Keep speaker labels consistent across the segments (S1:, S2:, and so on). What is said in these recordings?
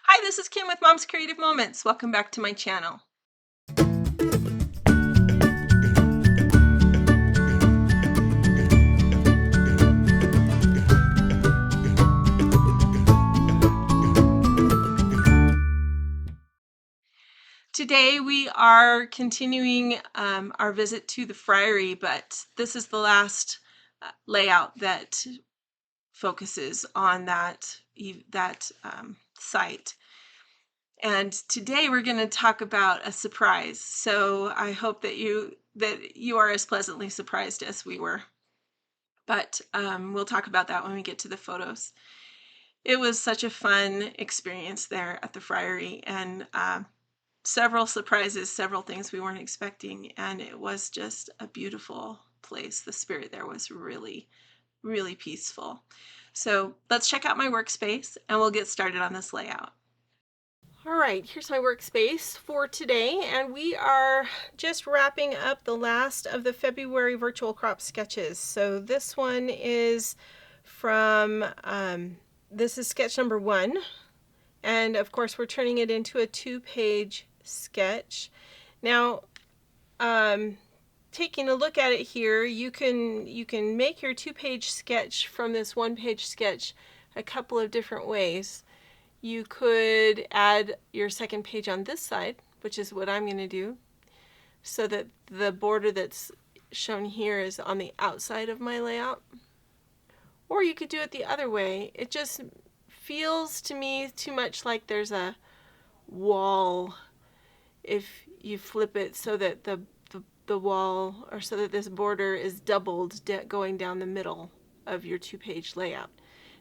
S1: Hi, this is Kim with Mom's Creative Moments. Welcome back to my channel. Today we are continuing our visit to the Friary, but this is the last layout that focuses on that site. And today we're going to talk about a surprise. So I hope that you are as pleasantly surprised as we were. But we'll talk about that when we get to the photos. It was such a fun experience there at the Friary, and several surprises, several things we weren't expecting, and it was just a beautiful place. The spirit there was really, really peaceful. So let's check out my workspace and we'll get started on this layout. All right, here's my workspace for today, and we are just wrapping up the last of the February virtual crop sketches. So this one is from, this is sketch number 1, and of course we're turning it into a 2-page sketch. Now, taking a look at it here, you can make your 2-page sketch from this 1-page sketch a couple of different ways. You could add your second page on this side, which is what I'm going to do, so that the border that's shown here is on the outside of my layout. Or you could do it the other way. It just feels to me too much like there's a wall if you flip it so that the wall, or so that this border is doubled going down the middle of your 2-page layout.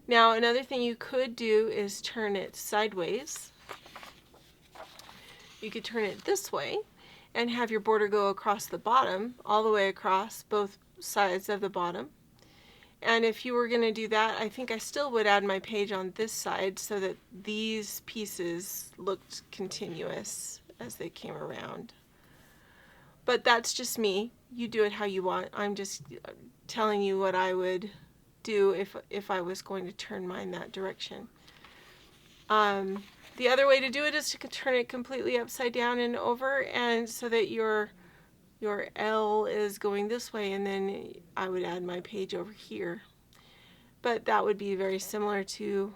S1: Now, another thing you could do is turn it sideways. You could turn it this way and have your border go across the bottom, all the way across both sides of the bottom. And if you were going to do that, I think I still would add my page on this side so that these pieces looked continuous as they came around. But that's just me. You do it how you want. I'm just telling you what I would do if I was going to turn mine that direction. The other way to do it is to turn it completely upside down and over, and so that your L is going this way, and then I would add my page over here. But that would be very similar to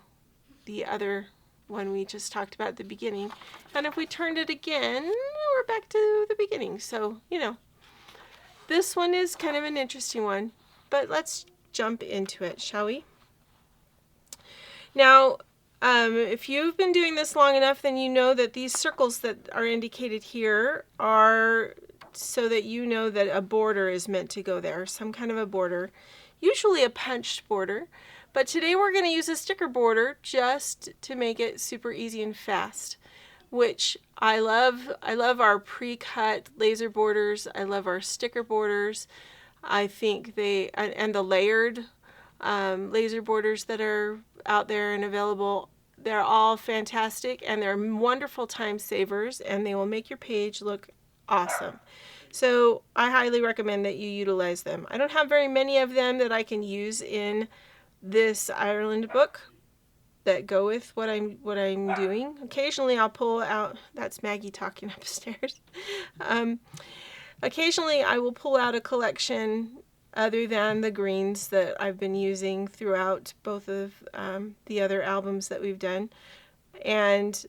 S1: the other one we just talked about at the beginning. And if we turned it again, we're back to the beginning. So, you know, this one is kind of an interesting one, but let's jump into it, shall we? Now, if you've been doing this long enough, then you know that these circles that are indicated here are so that you know that a border is meant to go there, some kind of a border, usually a punched border. But today we're going to use a sticker border just to make it super easy and fast, which I love. I love our pre-cut laser borders. I love our sticker borders. I think and the layered laser borders that are out there and available, they're all fantastic, and they're wonderful time savers, and they will make your page look awesome. So I highly recommend that you utilize them. I don't have very many of them that I can use in this Ireland book that go with what I'm doing. Occasionally I'll pull out, that's Maggie talking upstairs. Occasionally I will pull out a collection other than the greens that I've been using throughout both of the other albums that we've done, and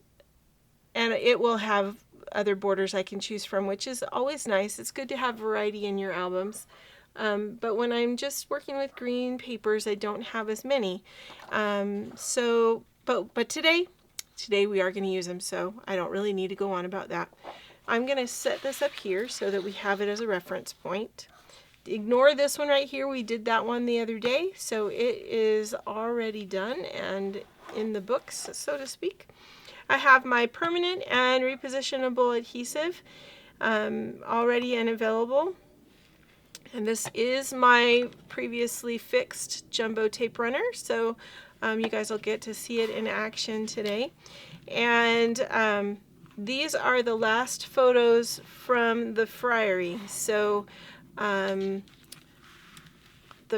S1: it will have other borders I can choose from, which is always nice. It's good to have variety in your albums. But when I'm just working with green papers, I don't have as many. But today we are going to use them, so I don't really need to go on about that. I'm going to set this up here so that we have it as a reference point. Ignore this one right here. We did that one the other day, so it is already done and in the books, so to speak. I have my permanent and repositionable adhesive already and available. And this is my previously fixed jumbo tape runner, so you guys will get to see it in action today. And these are the last photos from the Friary. So the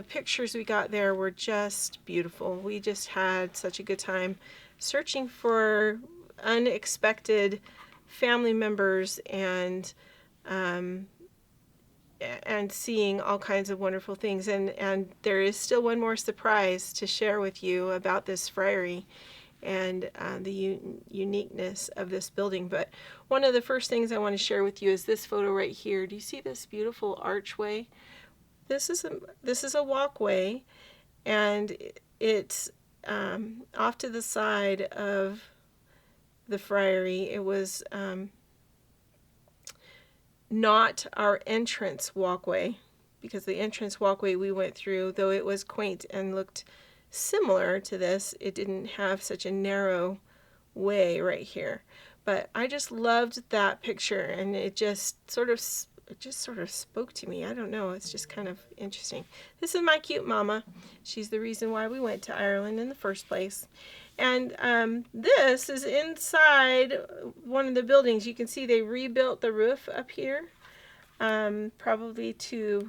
S1: pictures we got there were just beautiful. We just had such a good time searching for unexpected family members and seeing all kinds of wonderful things. And there is still one more surprise to share with you about this friary and the uniqueness of this building. But one of the first things I want to share with you is this photo right here. Do you see this beautiful archway? This is a walkway, and it's off to the side of the friary. It was not our entrance walkway, because the entrance walkway we went through, though it was quaint and looked similar to this, it didn't have such a narrow way right here. But I just loved that picture, and it just sort of spoke to me. I don't know, it's just kind of interesting. This is my cute mama. She's the reason why we went to Ireland in the first place. And this is inside one of the buildings. You can see they rebuilt the roof up here, probably to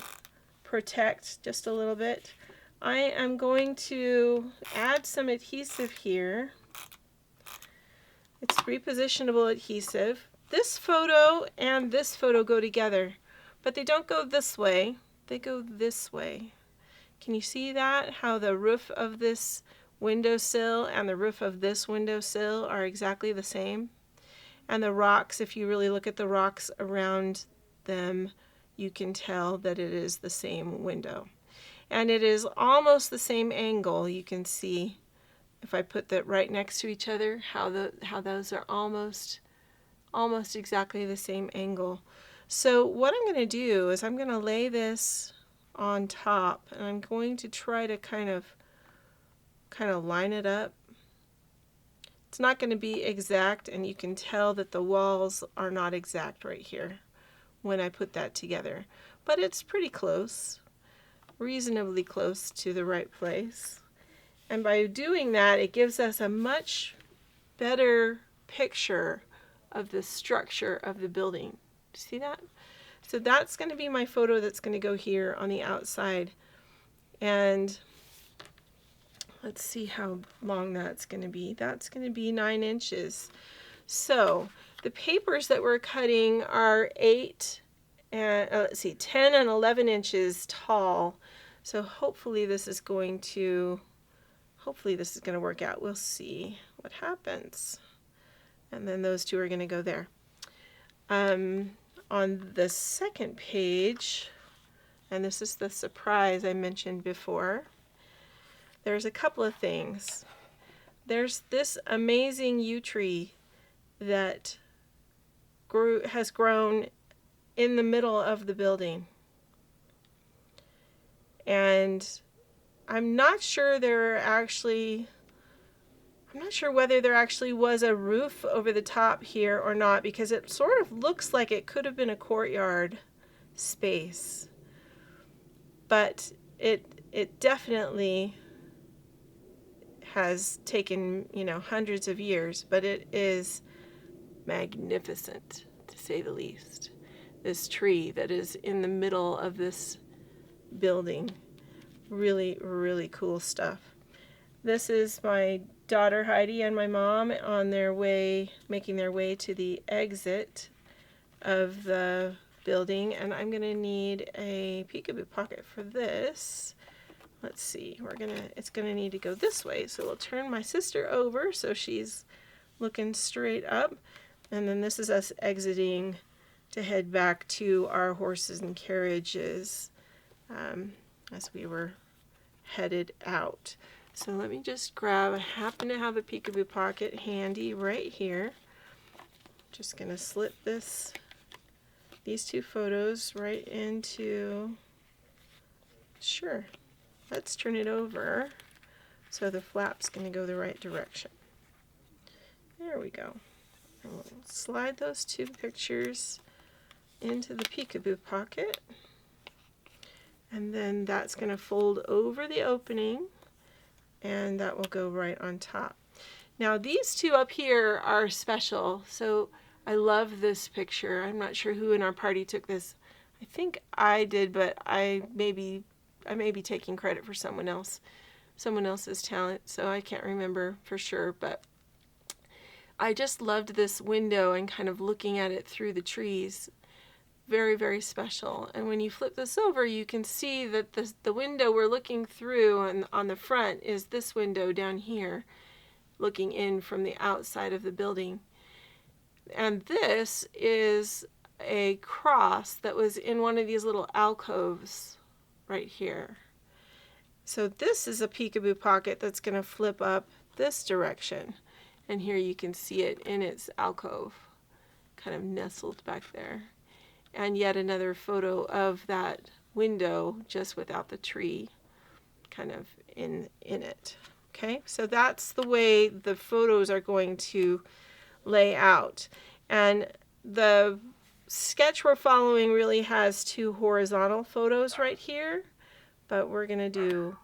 S1: protect just a little bit. I am going to add some adhesive here. It's repositionable adhesive. This photo and this photo go together, but they don't go this way. They go this way. Can you see that? How the roof of this windowsill and the roof of this windowsill are exactly the same? And the rocks, if you really look at the rocks around them, you can tell that it is the same window. And it is almost the same angle. You can see, if I put that right next to each other, how those are almost exactly the same angle. So what I'm going to do is I'm going to lay this on top, and I'm going to try to kind of line it up. It's not going to be exact, and you can tell that the walls are not exact right here when I put that together, but it's pretty close, reasonably close to the right place. And by doing that, it gives us a much better picture of the structure of the building. See that? So that's going to be my photo that's going to go here on the outside. And let's see how long that's going to be. That's going to be 9 inches. So the papers that we're cutting are 10 and 11 inches tall. So hopefully this is going to work out. We'll see what happens. And then those two are going to go there. On the second page, and this is the surprise I mentioned before, there's a couple of things. There's this amazing yew tree that has grown in the middle of the building. And I'm not sure whether there actually was a roof over the top here or not, because it sort of looks like it could have been a courtyard space. But it definitely has taken, hundreds of years, but it is magnificent, to say the least. This tree that is in the middle of this building. Really, really cool stuff. This is my daughter Heidi and my mom on their way, making their way to the exit of the building, and I'm going to need a peekaboo pocket for this. Let's see, it's going to need to go this way, so we'll turn my sister over so she's looking straight up, and then this is us exiting to head back to our horses and carriages as we were headed out. So let me just grab, I happen to have a peekaboo pocket handy right here. Just going to slip these two photos right into, sure, let's turn it over so the flap's going to go the right direction. There we go. And we'll slide those two pictures into the peekaboo pocket, and then that's going to fold over the opening, and that will go right on top. Now these two up here are special, so I love this picture. I'm not sure who in our party took this. I think I did, but I may be taking credit for someone else's talent, so I can't remember for sure. But I just loved this window and kind of looking at it through the trees. Very, very special. And when you flip this over, you can see that the window we're looking through and on the front is this window down here, looking in from the outside of the building. And this is a cross that was in one of these little alcoves right here. So this is a peekaboo pocket that's going to flip up this direction. And here you can see it in its alcove, kind of nestled back there. And yet another photo of that window just without the tree kind of in it. Okay, so that's the way the photos are going to lay out. And the sketch we're following really has two horizontal photos right here, but we're going to do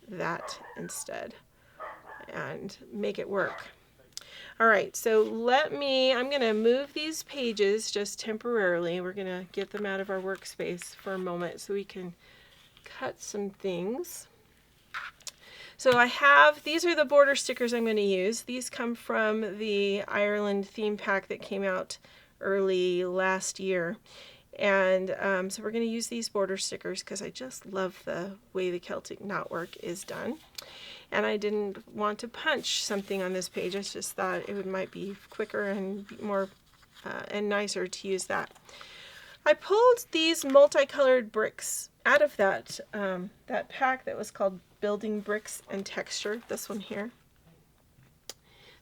S1: that instead and make it work. All right, so I'm going to move these pages just temporarily. We're going to get them out of our workspace for a moment so we can cut some things. So these are the border stickers I'm going to use. These come from the Ireland theme pack that came out early last year. And so we're going to use these border stickers because I just love the way the Celtic knotwork is done. And I didn't want to punch something on this page. I just thought it might be quicker and more and nicer to use that. I pulled these multicolored bricks out of that pack that was called Building Bricks and Texture. This one here.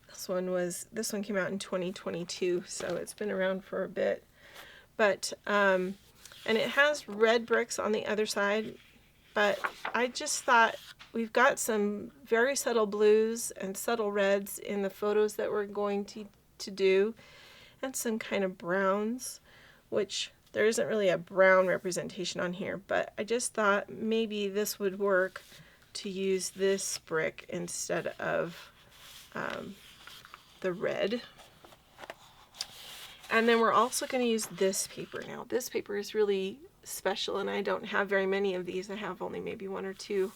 S1: This one came out in 2022, so it's been around for a bit. But and it has red bricks on the other side. But I just thought we've got some very subtle blues and subtle reds in the photos that we're going to do, and some kind of browns, which there isn't really a brown representation on here, but I just thought maybe this would work to use this brick instead of the red. And then we're also going to use this paper now. This paper is really special, and I don't have very many of these. I have only maybe one or two.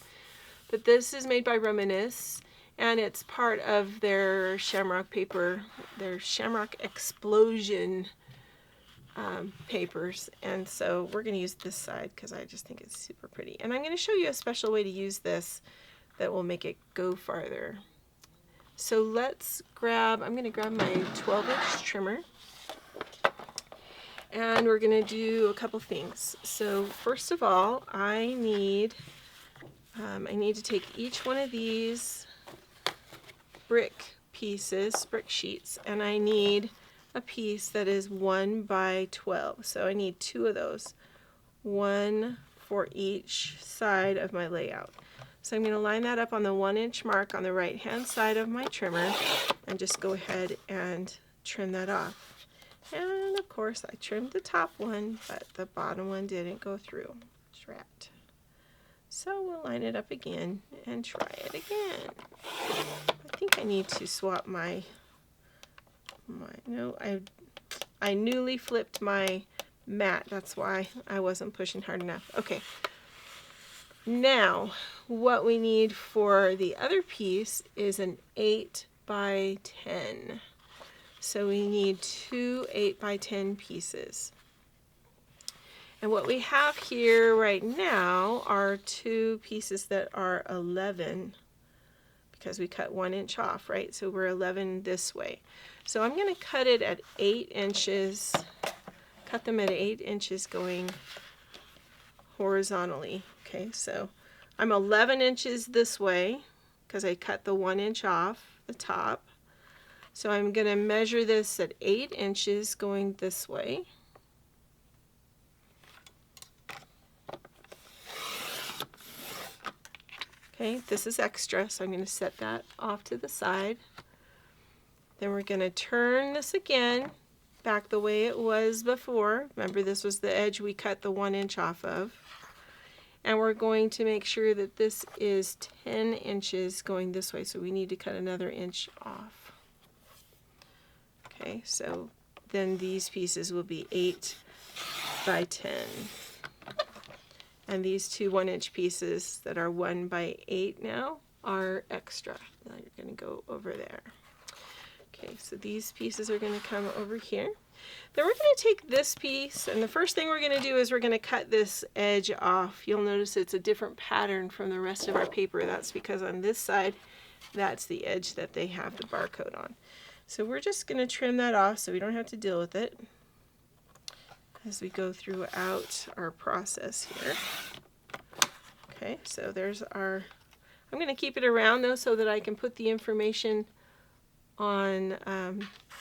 S1: But this is made by Reminisce, and it's part of their Shamrock paper, their Shamrock Explosion papers. And so we're going to use this side because I just think it's super pretty. And I'm going to show you a special way to use this that will make it go farther. So I'm going to grab my 12-inch trimmer. And we're going to do a couple things. So first of all, I need to take each one of these brick sheets, and I need a piece that is 1 by 12. So I need 2 of those, 1 for each side of my layout. So I'm going to line that up on the 1-inch mark on the right hand side of my trimmer and just go ahead and trim that off. And of course I trimmed the top one, but the bottom one didn't go through. Drat. So we'll line it up again and try it again. I think I need to swap I newly flipped my mat. That's why I wasn't pushing hard enough. Okay. Now, what we need for the other piece is an 8 by 10. So we need 2 8 by 10 pieces. And what we have here right now are 2 pieces that are 11, because we cut 1 inch off, right? So we're 11 this way. So I'm going to cut it at 8 inches, cut them at 8 inches going horizontally. Okay, so I'm 11 inches this way because I cut the 1 inch off the top. So I'm going to measure this at 8 inches going this way. Okay, this is extra, so I'm going to set that off to the side. Then we're going to turn this again back the way it was before. Remember, this was the edge we cut the 1 inch off of. And we're going to make sure that this is 10 inches going this way, so we need to cut another inch off. Okay, so then these pieces will be 8 by 10. And these 2 1-inch pieces that are 1 by 8 now are extra. Now you're going to go over there. Okay, so these pieces are going to come over here. Then we're going to take this piece, and the first thing we're going to do is we're going to cut this edge off. You'll notice it's a different pattern from the rest of our paper. That's because on this side, that's the edge that they have the barcode on. So we're just going to trim that off so we don't have to deal with it as we go throughout our process here. Okay, so there's our, I'm going to keep it around though so that I can put the information on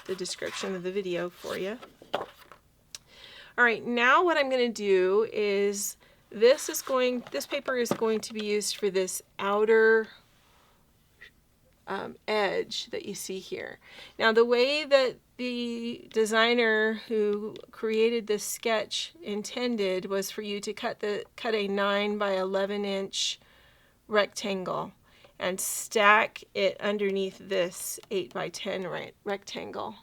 S1: the description of the video for you. All right, now what I'm going to do is this paper is going to be used for this outer edge that you see here. Now the way that the designer who created this sketch intended was for you to cut a 9 by 11 inch rectangle and stack it underneath this 8 by 10 rectangle,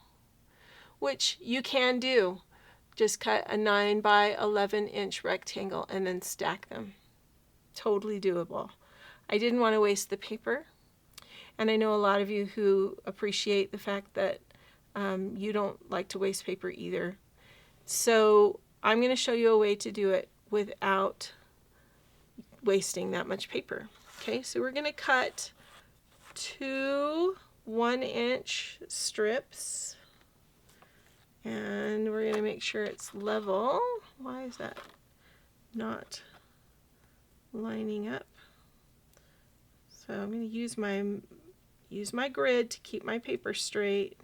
S1: which you can do. Just cut a 9 by 11 inch rectangle and then stack them. Totally doable. I didn't want to waste the paper, and I know a lot of you who appreciate the fact that you don't like to waste paper either. So I'm going to show you a way to do it without wasting that much paper. Okay, so we're going to cut 2 1-inch strips, and we're going to make sure it's level. Why is that not lining up? So I'm going to use my grid to keep my paper straight.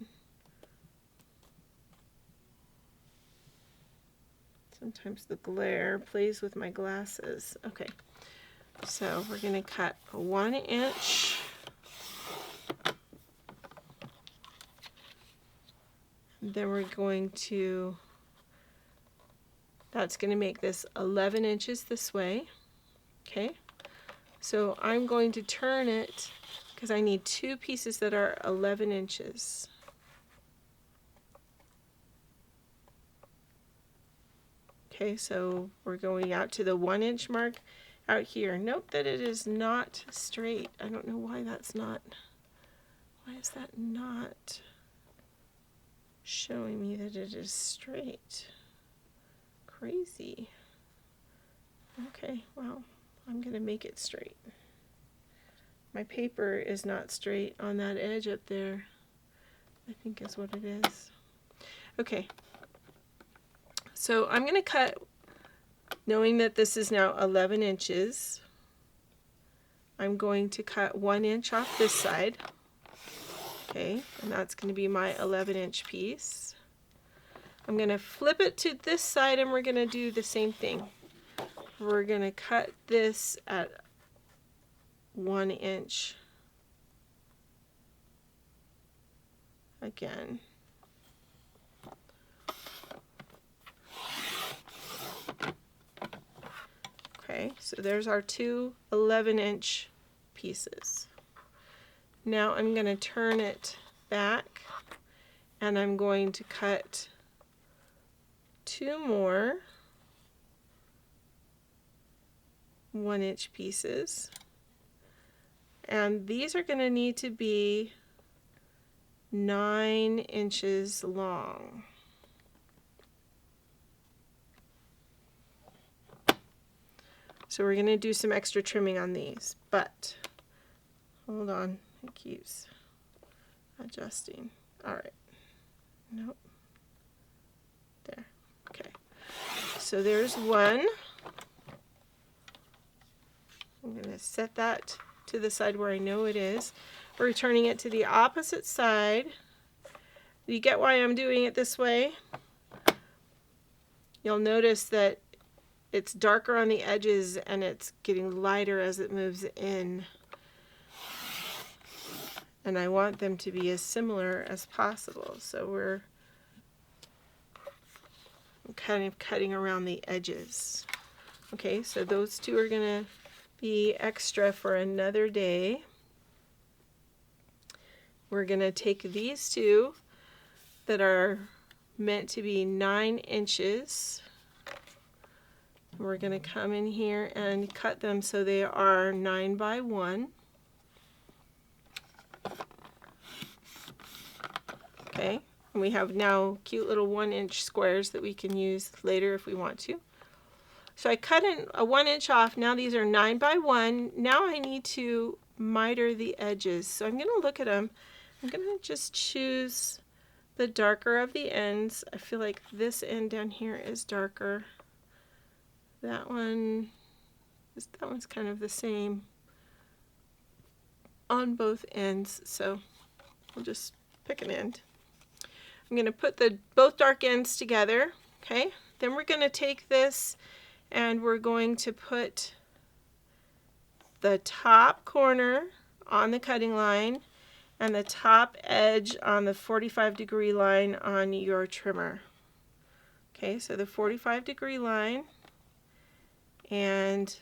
S1: Sometimes the glare plays with my glasses. Okay, so we're going to cut a 1 inch. Then we're going to, that's going to make this 11 inches this way. Okay, so I'm going to turn it because I need 2 pieces that are 11 inches. Okay, so we're going out to the 1 inch mark out here. Note that it is not straight. I don't know why that's not, why is that not showing me that it is straight? Crazy. Okay, well, I'm going to make it straight. My paper is not straight on that edge up there, I think is what it is. Okay, so I'm going to cut, knowing that this is now 11 inches, I'm going to cut 1 inch off this side. Okay, and that's going to be my 11 inch piece. I'm going to flip it to this side and we're going to do the same thing. We're going to cut this at 1 inch again. Okay, so there's our 2 11-inch pieces. Now I'm going to turn it back and I'm going to cut 2 more 1-inch pieces, and these are going to need to be 9 inches long. So we're going to do some extra trimming on these, but hold on, it keeps adjusting. All right, nope, there, okay. So there's one. I'm going to set that to the side where I know it is. We're turning it to the opposite side. You get why I'm doing it this way? You'll notice that it's darker on the edges and it's getting lighter as it moves in. And I want them to be as similar as possible. So we're kind of cutting around the edges. Okay, so those 2 are going to be extra for another day. We're going to take these 2 that are meant to be 9 inches. We're going to come in here and cut them so they are 9 by 1. Okay, and we have now cute little 1-inch squares that we can use later if we want to. So I cut in a 1 inch off. Now these are 9 by 1. Now I need to miter the edges. So I'm going to look at them. I'm going to just choose the darker of the ends. I feel like this end down here is darker. That one's kind of the same on both ends. So we'll just pick an end. I'm going to put both dark ends together. Okay. Then we're going to take this and we're going to put the top corner on the cutting line and the top edge on the 45-degree line on your trimmer. Okay, so the 45-degree line and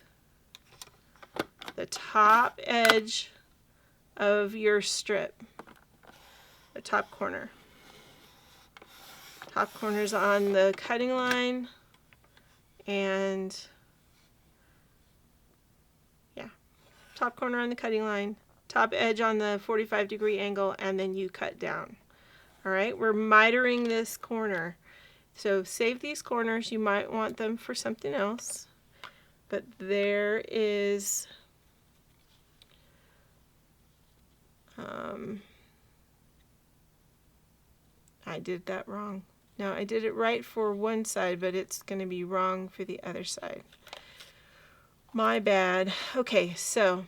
S1: the top edge of your strip, the top corner. Top corner's on the cutting line. And yeah, top corner on the cutting line, top edge on the 45-degree angle, and then you cut down. All right, we're mitering this corner. So save these corners. You might want them for something else. But there is I did that wrong. No, I did it right for one side, but it's going to be wrong for the other side. My bad. Okay, so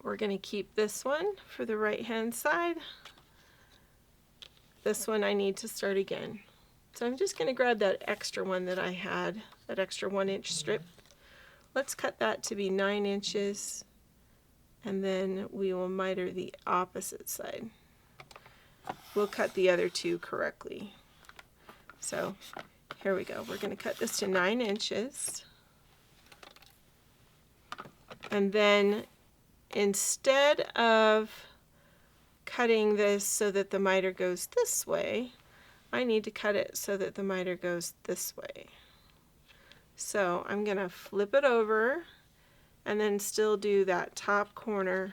S1: we're going to keep this one for the right-hand side. This one I need to start again. So I'm just going to grab that extra one that I had, that extra 1-inch strip. Let's cut that to be 9 inches, and then we will miter the opposite side. We'll cut the other two correctly. So here we go. We're going to cut this to 9 inches. And then instead of cutting this so that the miter goes this way, I need to cut it so that the miter goes this way. So I'm going to flip it over and then still do that top corner.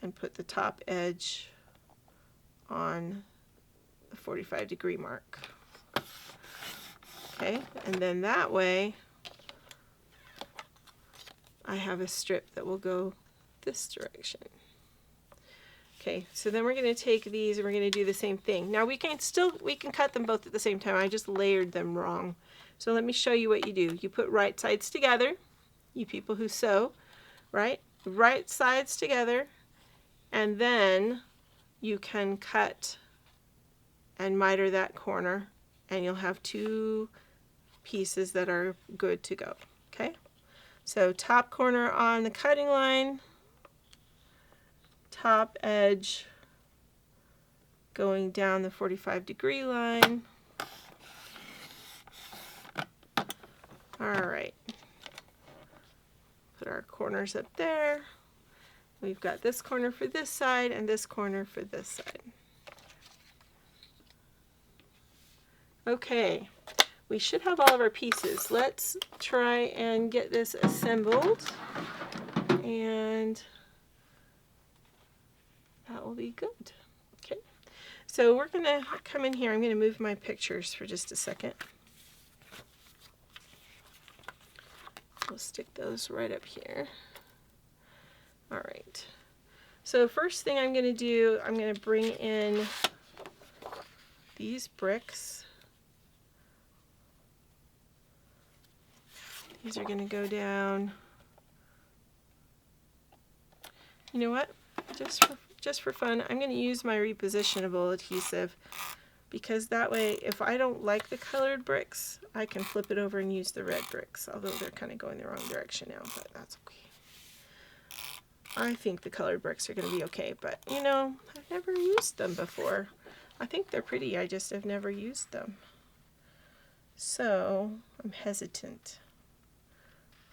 S1: And put the top edge on the 45-degree mark. Okay, and then that way I have a strip that will go this direction. Okay, so then we're going to take these and we're going to do the same thing. Now we can cut them both at the same time. I just layered them wrong. So let me show you what you do. You put right sides together, you people who sew, right? Right sides together. And then you can cut and miter that corner, and you'll have two pieces that are good to go. Okay? So top corner on the cutting line, top edge going down the 45-degree line. All right. Put our corners up there. We've got this corner for this side and this corner for this side. Okay, we should have all of our pieces. Let's try and get this assembled, and that will be good. Okay, so we're going to come in here. I'm going to move my pictures for just a second. We'll stick those right up here. All right, so first thing I'm going to do, I'm going to bring in these bricks. These are going to go down. You know what? Just for fun, I'm going to use my repositionable adhesive, because that way, if I don't like the colored bricks, I can flip it over and use the red bricks, although they're kind of going the wrong direction now, but that's okay. I think the colored bricks are going to be okay, but you know, I've never used them before. I think they're pretty, I just have never used them. So, I'm hesitant.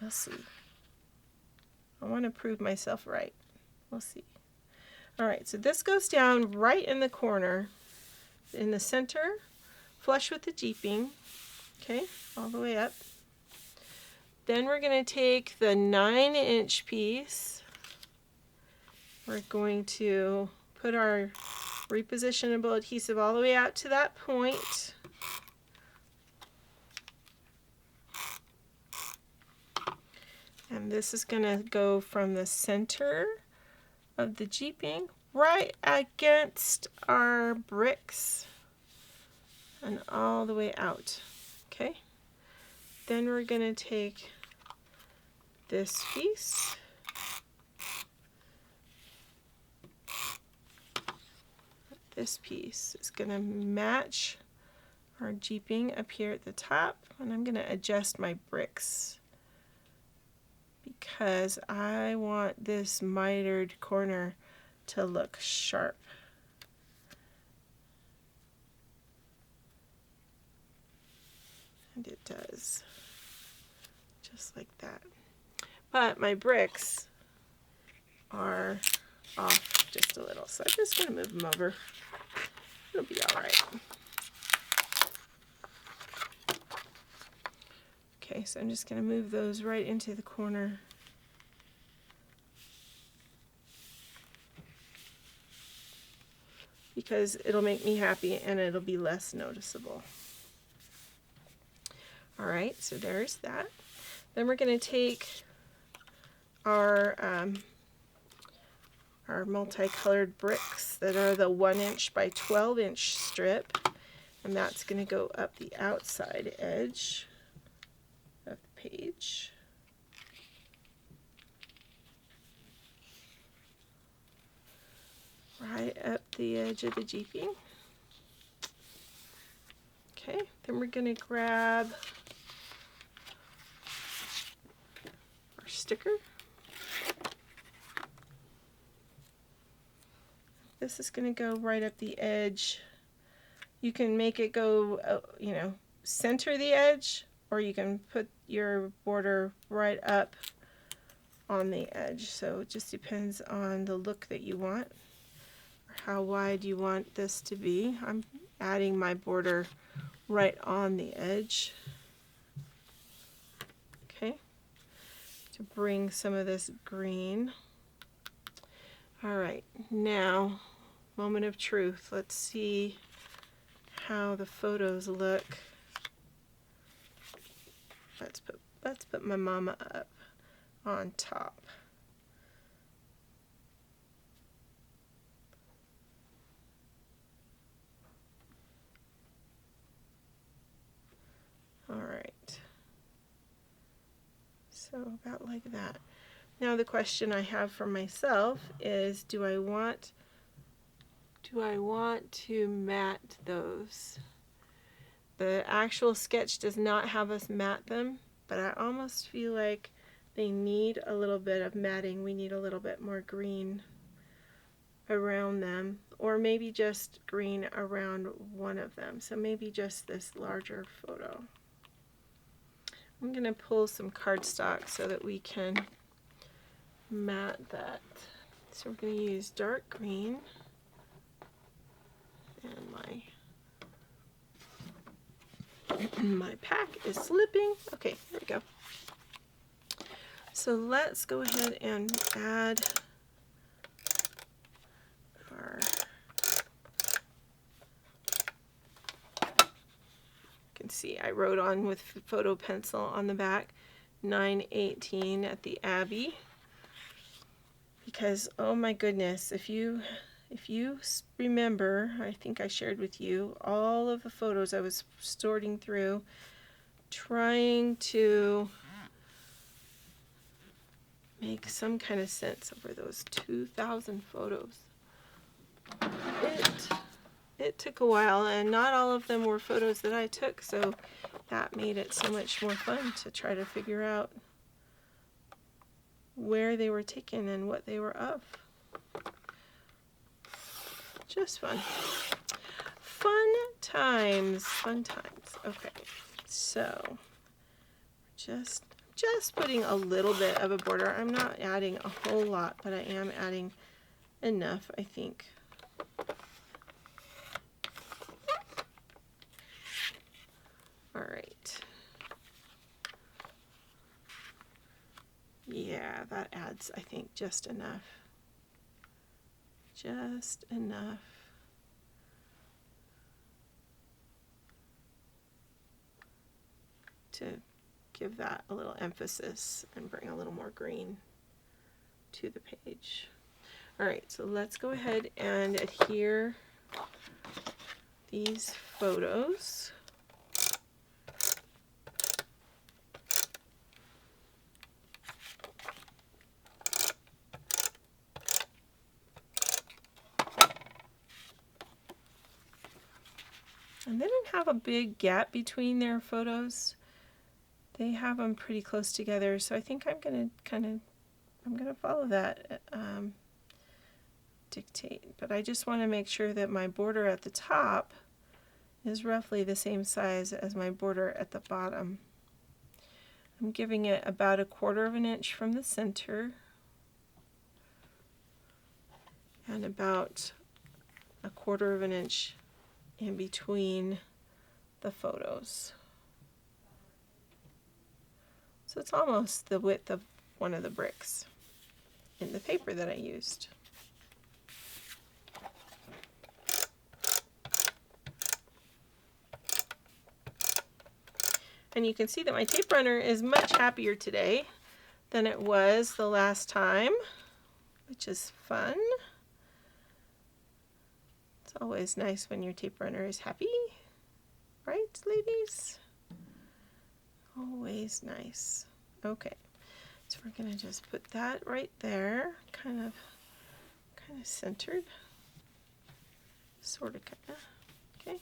S1: We'll see. I want to prove myself right. We'll see. Alright, so this goes down right in the corner, in the center, flush with the jeeping, okay, all the way up. Then we're going to take the 9-inch piece we're going to put our repositionable adhesive all the way out to that point. And this is going to go from the center of the jeeping right against our bricks and all the way out. Okay. Then we're going to take this piece, this piece is going to match our jeeping up here at the top, and I'm going to adjust my bricks because I want this mitered corner to look sharp. And it does, just like that. But my bricks are off just a little, so I'm just going to move them over. It'll be all right. Okay, so I'm just going to move those right into the corner. Because it'll make me happy and it'll be less noticeable. All right, so there's that. Then we're going to take our multicolored bricks that are the 1" by 12" strip, and that's going to go up the outside edge of the page. Right up the edge of the jeeping. Okay, then we're going to grab our sticker. This is going to go right up the edge. You can make it go, center the edge, or you can put your border right up on the edge. So it just depends on the look that you want, or how wide you want this to be. I'm adding my border right on the edge. Okay, to bring some of this green. All right, now, moment of truth. Let's see how the photos look. Let's put my mama up on top. All right. So about like that. Now the question I have for myself is, do I want to matte those? The actual sketch does not have us matte them, but I almost feel like they need a little bit of matting. We need a little bit more green around them, or maybe just green around one of them. So maybe just this larger photo. I'm going to pull some cardstock so that we can matte that. So we're going to use dark green, and my pack is slipping. Okay, there we go. So let's go ahead and add our, you can see I wrote on with photo pencil on the back 918 at the Abbey, because oh my goodness, if you remember, I think I shared with you all of the photos I was sorting through, trying to make some kind of sense over those 2,000 photos. It took a while, and not all of them were photos that I took, so that made it so much more fun to try to figure out where they were taken and what they were of. Just fun. Fun times. Fun times. Okay, so just putting a little bit of a border. I'm not adding a whole lot, but I am adding enough, I think. All right. Yeah, that adds, I think, just enough. just enough to give that a little emphasis and bring a little more green to the page. All right, so let's go ahead and adhere these photos. And they don't have a big gap between their photos. They have them pretty close together, so I think I'm gonna follow that dictate. But I just want to make sure that my border at the top is roughly the same size as my border at the bottom. I'm giving it about 1/4 of an inch from the center and about 1/4 of an inch in between the photos. So it's almost the width of one of the bricks in the paper that I used. And you can see that my tape runner is much happier today than it was the last time, which is fun. It's always nice when your tape runner is happy, right, ladies? Always nice. Okay, so we're gonna just put that right there, kind of centered, sort of, kind of. Okay.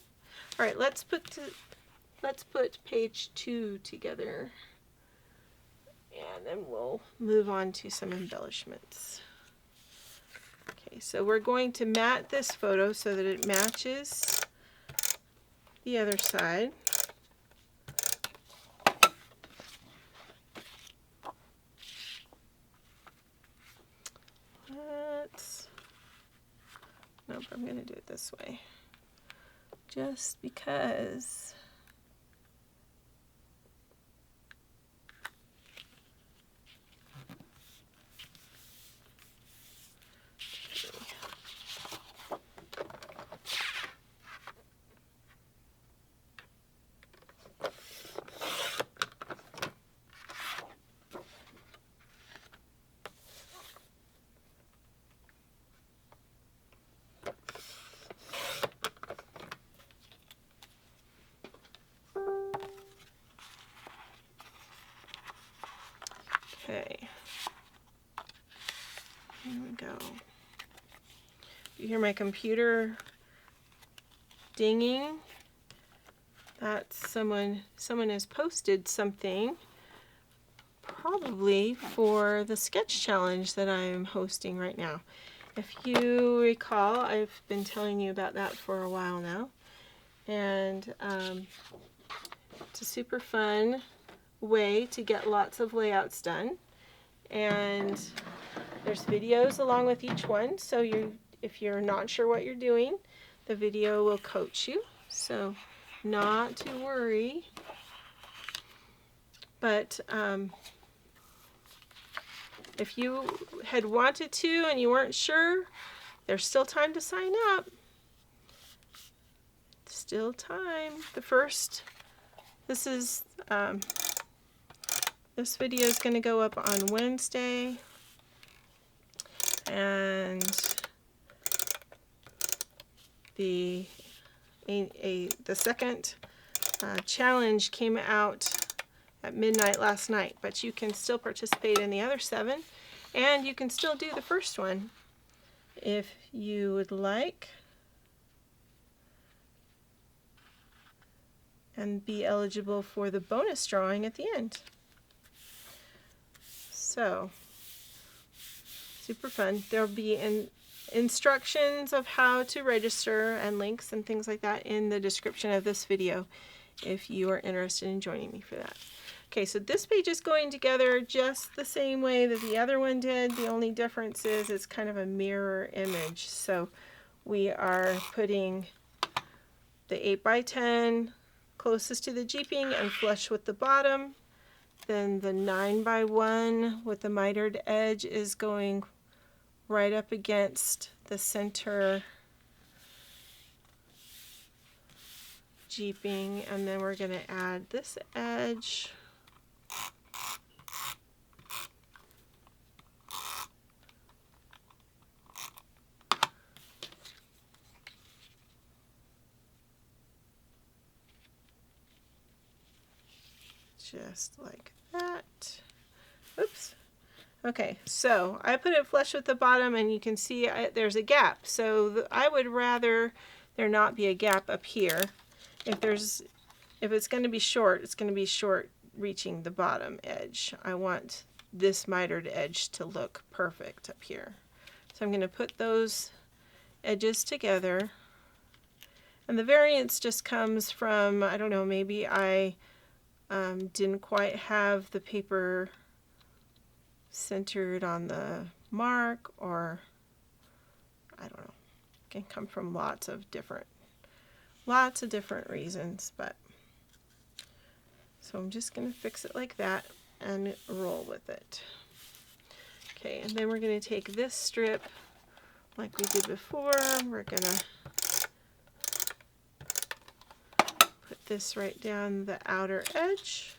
S1: All right, let's put page 2 together, and then we'll move on to some embellishments. Okay, so we're going to mat this photo so that it matches the other side. Nope, I'm going to do it this way, just because okay, here we go. You hear my computer dinging? That's someone has posted something, probably for the sketch challenge that I'm hosting right now. If you recall, I've been telling you about that for a while now, and it's a super fun way to get lots of layouts done, and there's videos along with each one, so if you're not sure what you're doing, the video will coach you, so not to worry. But if you had wanted to and you weren't sure, there's still time to sign up. Still time. This video is going to go up on Wednesday, and the second challenge came out at midnight last night, but you can still participate in the other 7, and you can still do the first one if you would like, and be eligible for the bonus drawing at the end. So, super fun. There'll be instructions of how to register and links and things like that in the description of this video if you are interested in joining me for that. Okay, so this page is going together just the same way that the other one did. The only difference is it's kind of a mirror image. So we are putting the 8x10 closest to the jeeping and flush with the bottom. Then the 9x1 with the mitered edge is going right up against the center jeeping, and then we're going to add this edge. Just like that. Oops. Okay, so I put it flush with the bottom, and you can see there's a gap. So I would rather there not be a gap up here. If it's going to be short, it's going to be short reaching the bottom edge. I want this mitered edge to look perfect up here. So I'm going to put those edges together. And the variance just comes from, I don't know, maybe I didn't quite have the paper centered on the mark, or I don't know. It can come from lots of different reasons, but so I'm just going to fix it like that and roll with it. Okay, and then we're going to take this strip like we did before. We're going to put this right down the outer edge,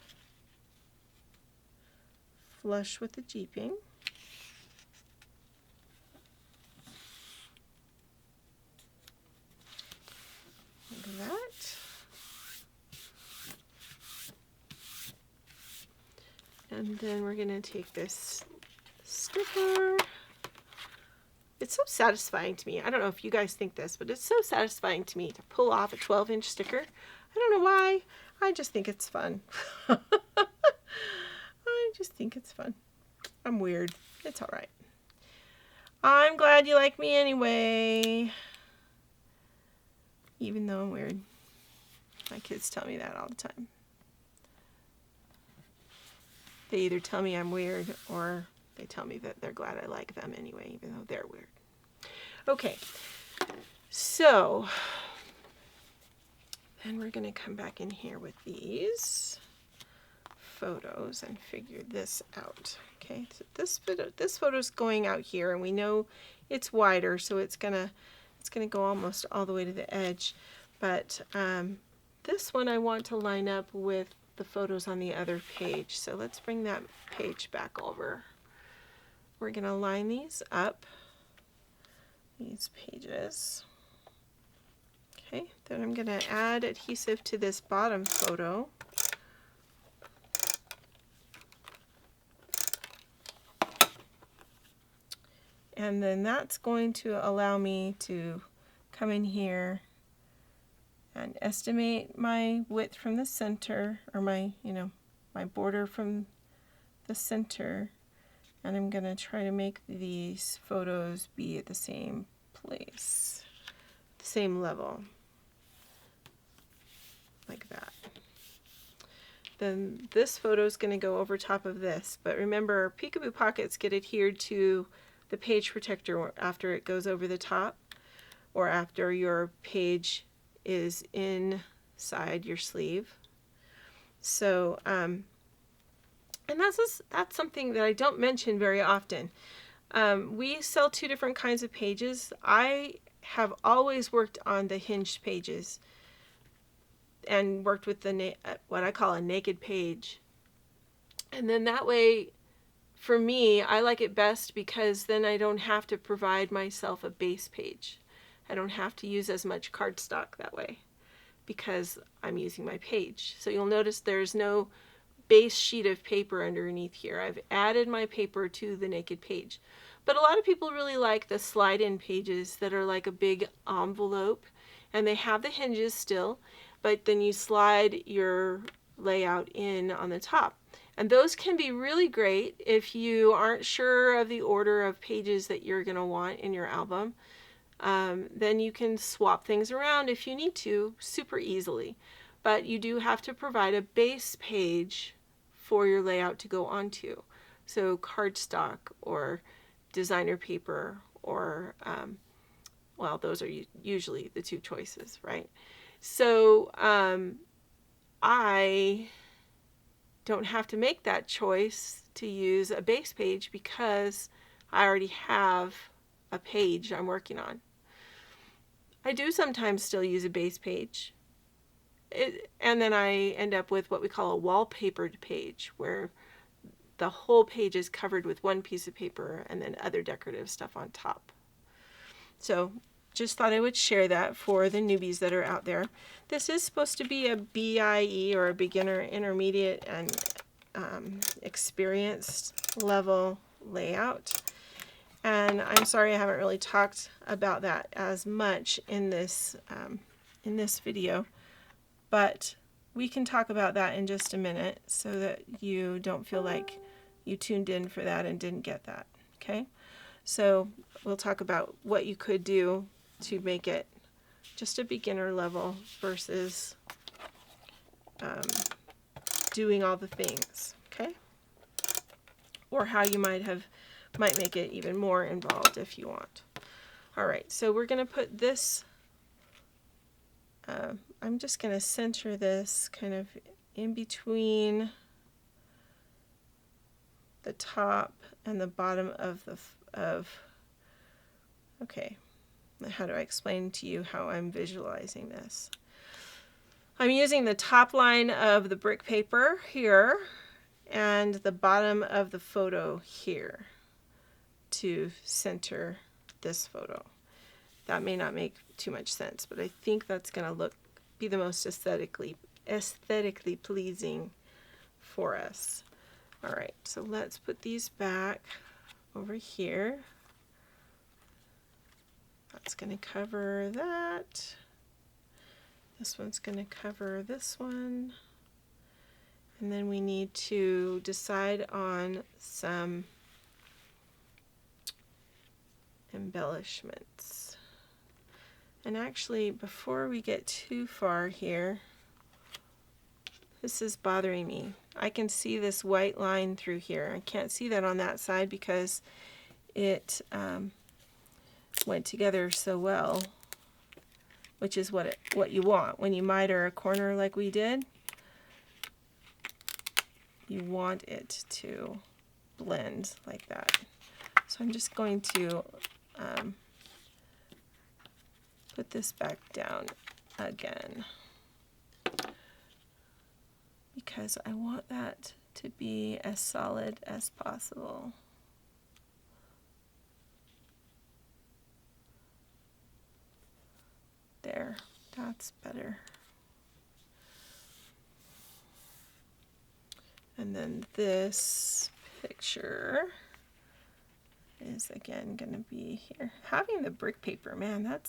S1: flush with the jeeping. Like that. And then we're going to take this sticker. It's so satisfying to me. I don't know if you guys think this, but it's so satisfying to me to pull off a 12-inch sticker. I don't know why. I just think it's fun. I just think it's fun. I'm weird. It's all right. I'm glad you like me anyway. Even though I'm weird. My kids tell me that all the time. They either tell me I'm weird, or they tell me that they're glad I like them anyway, even though they're weird. Okay, so then we're going to come back in here with these photos and figure this out. Okay, so this photo's going out here, and we know it's wider, so it's gonna go almost all the way to the edge. But this one I want to line up with the photos on the other page. So let's bring that page back over. We're going to line these up, these pages. Okay, then I'm going to add adhesive to this bottom photo. And then that's going to allow me to come in here and estimate my width from the center, or my border from the center, and I'm going to try to make these photos be at the same place, the same level, like that. Then this photo is going to go over top of this, but remember, peekaboo pockets get adhered to the page protector after it goes over the top, or after your page is inside your sleeve. So and that's something that I don't mention very often. We sell two different kinds of pages. I have always worked on the hinged pages and worked with the what I call a naked page. And then that way, for me, I like it best because then I don't have to provide myself a base page. I don't have to use as much cardstock that way because I'm using my page. So you'll notice there's no base sheet of paper underneath here. I've added my paper to the naked page. But a lot of people really like the slide-in pages that are like a big envelope, and they have the hinges still, but then you slide your layout in on the top. And those can be really great if you aren't sure of the order of pages that you're going to want in your album. Then you can swap things around if you need to super easily. But you do have to provide a base page for your layout to go onto. So cardstock or designer paper, or, well, those are usually the two choices, right? So I don't have to make that choice to use a base page because I already have a page I'm working on. I do sometimes still use a base page. And then I end up with what we call a wallpapered page, where the whole page is covered with one piece of paper and then other decorative stuff on top. So just thought I would share that for the newbies that are out there. This is supposed to be a BIE, or a beginner, intermediate, and experienced level layout. And I'm sorry I haven't really talked about that as much in this video, but we can talk about that in just a minute so that you don't feel like you tuned in for that and didn't get that. Okay? So we'll talk about what you could do to make it just a beginner level versus doing all the things. Okay? Or how you might make it even more involved if you want. All right, so we're going to put this, I'm just going to center this kind of in between the top and the bottom of okay, how do I explain to you how I'm visualizing this? I'm using the top line of the brick paper here and the bottom of the photo here to center this photo. That may not make too much sense, but I think that's going to be the most aesthetically pleasing for us. All right, so let's put these back over here. That's going to cover that. This one's going to cover this one. And then we need to decide on some embellishments. And actually, before we get too far here, this is bothering me. I can see this white line through here. I can't see that on that side because it went together so well, which is what you want. When you miter a corner like we did, you want it to blend like that. So I'm just going to put this back down again because I want that to be as solid as possible. There, that's better. And then this picture is again going to be here. Having the brick paper, man, that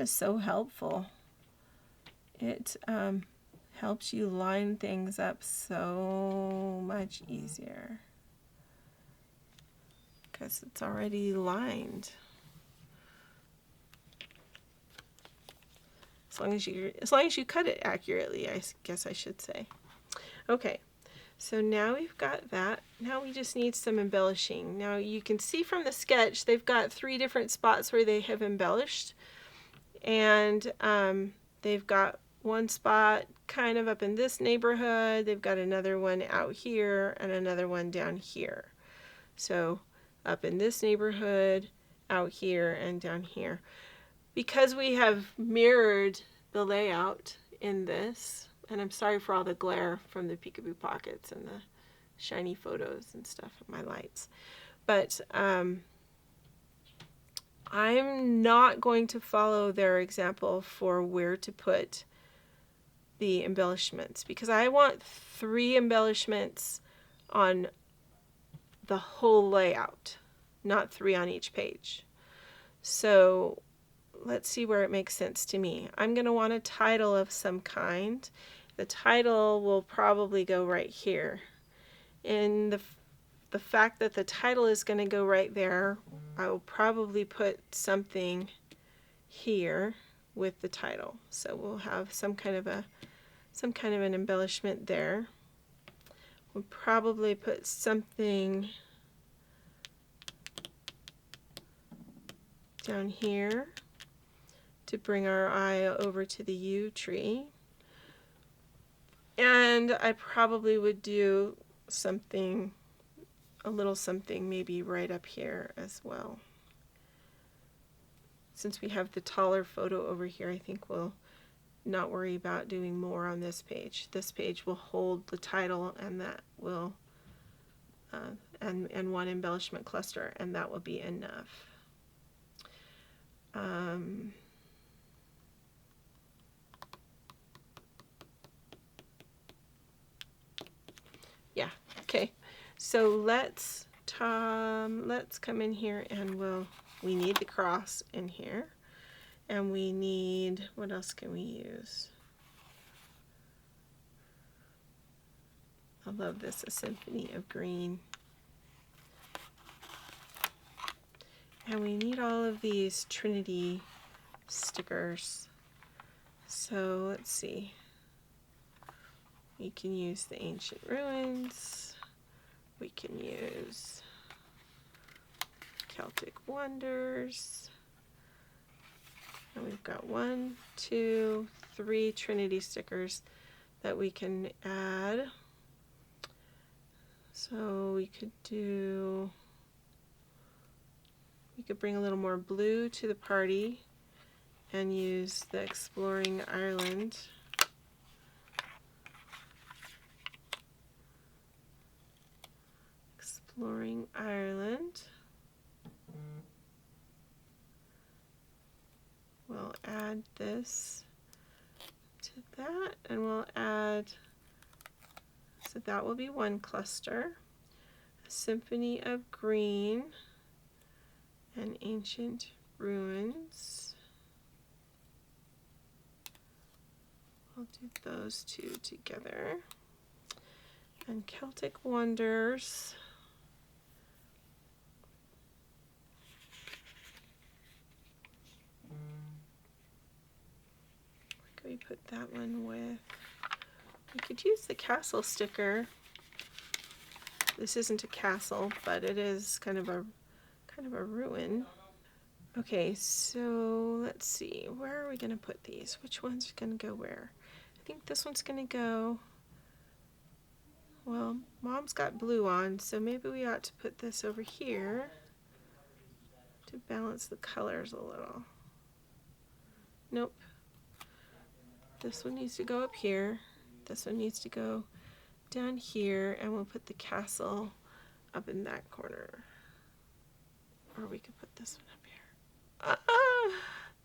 S1: is so helpful. It helps you line things up so much easier because it's already lined. As long as you cut it accurately, I guess I should say. Okay. So now we've got that. Now we just need some embellishing. Now you can see from the sketch they've got 3 different spots where they have embellished. And they've got one spot kind of up in this neighborhood. They've got another one out here and another one down here. So up in this neighborhood, out here, and down here. Because we have mirrored the layout in this, and I'm sorry for all the glare from the peekaboo pockets and the shiny photos and stuff of my lights. But I'm not going to follow their example for where to put the embellishments because I want 3 embellishments on the whole layout, not 3 on each page. So let's see where it makes sense to me. I'm going to want a title of some kind. The title will probably go right here. And the fact that the title is going to go right there, I will probably put something here with the title. So we'll have some kind of an embellishment there. We'll probably put something down here to bring our eye over to the yew tree. And I probably would do something, a little something maybe right up here as well. since we have the taller photo over here, I think we'll not worry about doing more on this page. This page will hold the title, and that will and one embellishment cluster, and that will be enough. Yeah, okay. So let's come in here, and we need the cross in here, and we need, what else can we use? I love this, a symphony of green. And we need all of these Trinity stickers. So let's see. We can use the ancient ruins. We can use Celtic wonders. And we've got 1, 2, 3 Trinity stickers that we can add. So we could bring a little more blue to the party and use the Exploring Ireland. Exploring Ireland. We'll add this to that, and we'll add, so that will be one cluster. A Symphony of Green and Ancient Ruins. I'll do those two together. And Celtic Wonders. Where could we put that one with? We could use the castle sticker. This isn't a castle, but it is kind of a ruin. Okay, so let's see, where are we going to put these? Which one's going to go where? I think this one's going to go, well, Mom's got blue on, so maybe we ought to put this over here to balance the colors a little. Nope. This one needs to go up here. This one needs to go down here, and we'll put the castle up in that corner. Or we could put this one up here.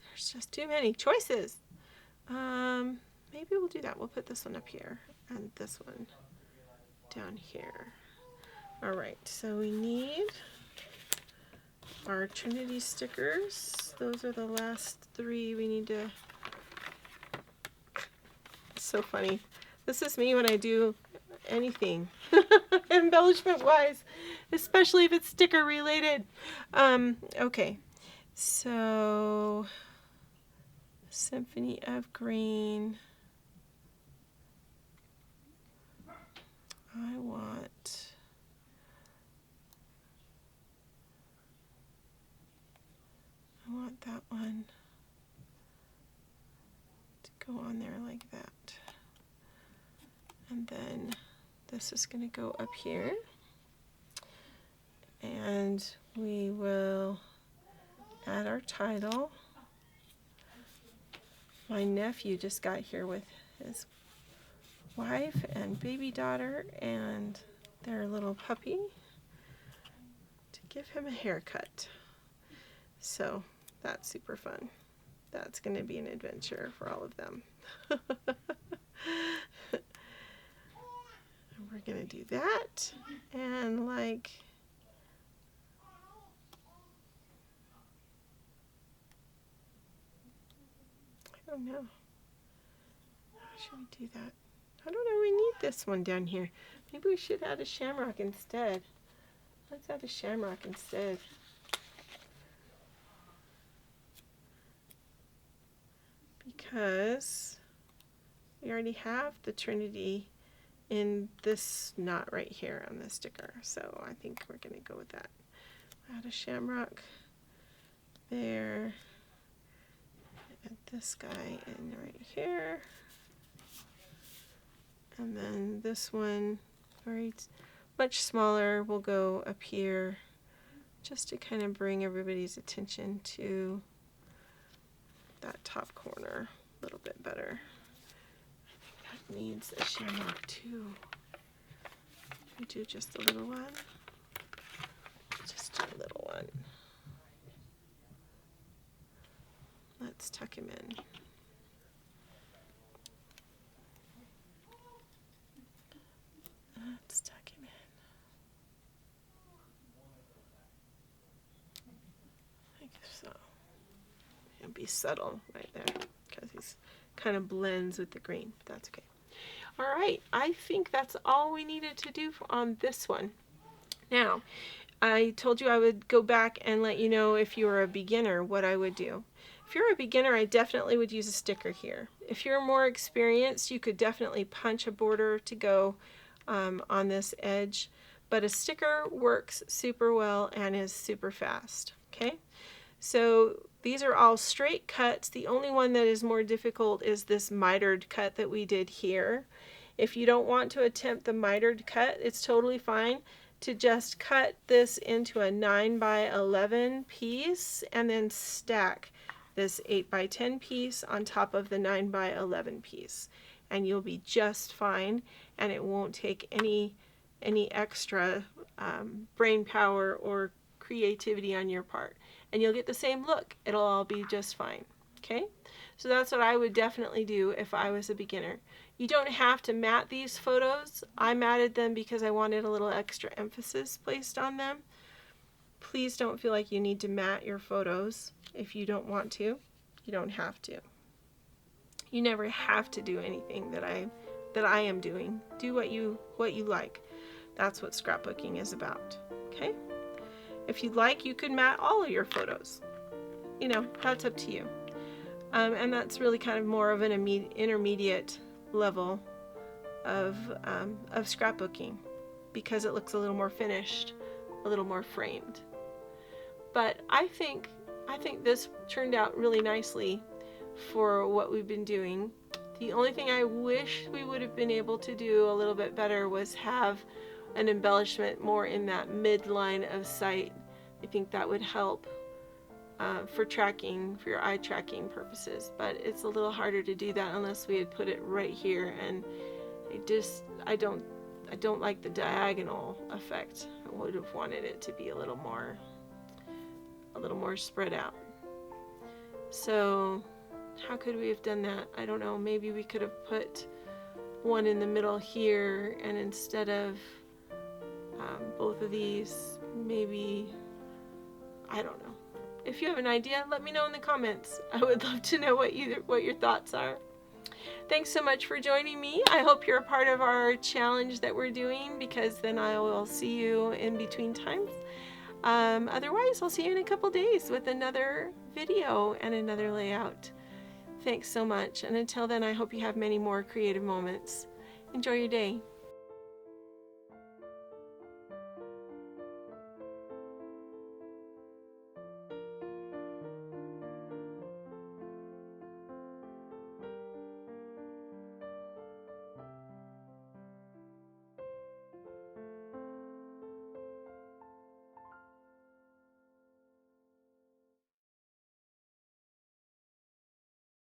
S1: There's just too many choices. Maybe we'll do that. We'll put this one up here and this one down here. All right, so we need our Trinity stickers. Those are the last 3 we need to. It's so funny. This is me when I do anything embellishment wise, especially if it's sticker related. Okay, so Symphony of Green. I want that one to go on there like that. And then this is going to go up here. And we will add our title. My nephew just got here with his wife and baby daughter and their little puppy to give him a haircut. So that's super fun. That's going to be an adventure for all of them. We're going to do that, and like, I don't know. How should we do that? I don't know, we need this one down here. Maybe we should add a shamrock instead. Let's add a shamrock instead. Because we already have the Trinity in this knot right here on the sticker. So I think we're going to go with that. Add a shamrock there. Add this guy in right here. And then this one, very much smaller, will go up here just to kind of bring everybody's attention to that top corner a little bit better. That needs a shamrock too. We do just a little one. Just do a little one. Let's tuck him in. Let's tuck him in. Like so. It'll be subtle right there because he's kind of blends with the green, but that's okay. All right, I think that's all we needed to do on this one. Now, I told you I would go back and let you know if you were a beginner what I would do. If you're a beginner, I definitely would use a sticker here. If you're more experienced, you could definitely punch a border to go on this edge, but a sticker works super well and is super fast. Okay, so these are all straight cuts. The only one that is more difficult is this mitered cut that we did here. If you don't want to attempt the mitered cut, it's totally fine to just cut this into a 9x11 piece and then stack this 8x10 piece on top of the 9x11 piece, and you'll be just fine, and it won't take any extra brain power or creativity on your part, and you'll get the same look. It'll all be just fine. Okay, so that's what I would definitely do if I was a beginner. You don't have to mat these photos. I matted them because I wanted a little extra emphasis placed on them. Please don't feel like you need to mat your photos if you don't want to. You don't have to. You never have to do anything that I am doing. Do what you like. That's what scrapbooking is about. Okay? If you'd like, you could mat all of your photos. You know, that's up to you. And that's really kind of more of an intermediate level of scrapbooking because it looks a little more finished, a little more framed. But I think this turned out really nicely for what we've been doing. The only thing I wish we would have been able to do a little bit better was have an embellishment more in that midline of sight. I think that would help for tracking, for your eye tracking purposes, but it's a little harder to do that unless we had put it right here, and I don't like the diagonal effect. I would have wanted it to be a little more spread out. So how could we have done that? I don't know. Maybe we could have put one in the middle here, and instead of both of these, maybe, I don't know. If you have an idea, let me know in the comments. I would love to know what your thoughts are. Thanks so much for joining me. I hope you're a part of our challenge that we're doing, because then I will see you in between times. Otherwise, I'll see you in a couple days with another video and another layout. Thanks so much, and until then, I hope you have many more creative moments. Enjoy your day.